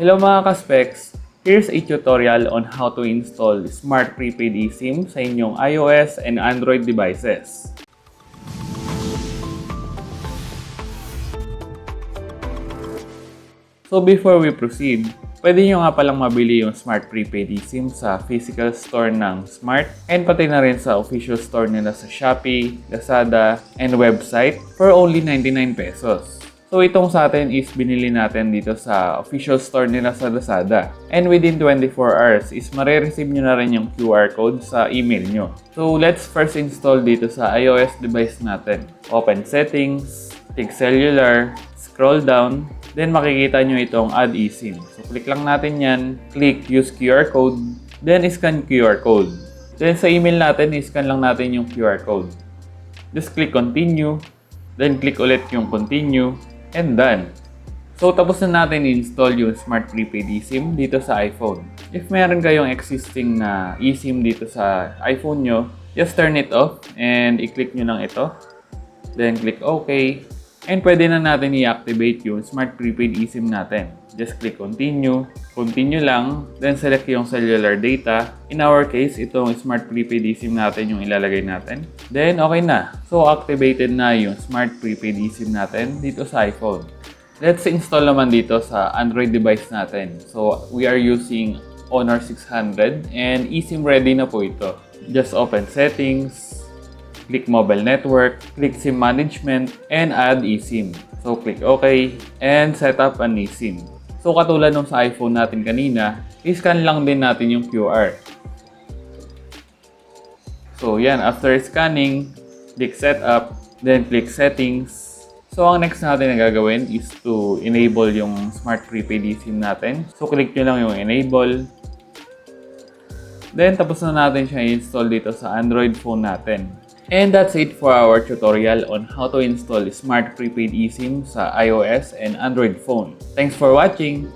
Hello mga ka-specs! Here's a tutorial on how to install Smart Prepaid eSIM sa inyong iOS and Android devices. So before we proceed, pwede nyo nga palang mabili yung Smart Prepaid eSIM sa physical store ng Smart and pati na rin sa official store nila sa Shopee, Lazada, and website for only 99 pesos. So itong sa atin is binili natin dito sa official store nila sa Lazada. And within 24 hours is marireceive nyo na rin yung QR code sa email nyo. So let's first install dito sa iOS device natin. Open Settings, click Cellular, scroll down, then makikita nyo itong Add eSIM. So click lang natin yan, click Use QR Code, then scan QR Code. Then sa email natin, scan lang natin yung QR code. Just click Continue, then click ulit yung Continue, and done. So, tapos na natin i-install yung Smart Prepaid eSIM dito sa iPhone. If meron kayong existing na eSIM dito sa iPhone nyo, just turn it off and i-click nyo lang ito. Then, click OK. And pwede na natin i-activate yung Smart Prepaid eSIM natin. Just click Continue. Continue lang. Then, select yung cellular data. In our case, itong Smart Prepaid eSIM natin yung ilalagay natin. Then, okay na. So, activated na yung Smart Prepaid eSIM natin dito sa iPhone. Let's install naman dito sa Android device natin. So, we are using Honor 600 and eSIM ready na po ito. Just open Settings, click Mobile Network, click SIM Management, and add eSIM. So, click OK, and set up an eSIM. So, katulad nung sa iPhone natin kanina, i-scan lang din natin yung QR. So, yan. After scanning, click Setup, then click Settings. So, ang next natin na gagawin is to enable yung Smart Prepaid eSIM natin. So, click nyo lang yung Enable. Then, tapos na natin siya i-install dito sa Android phone natin. And that's it for our tutorial on how to install Smart Prepaid eSIM sa iOS and Android phone. Thanks for watching!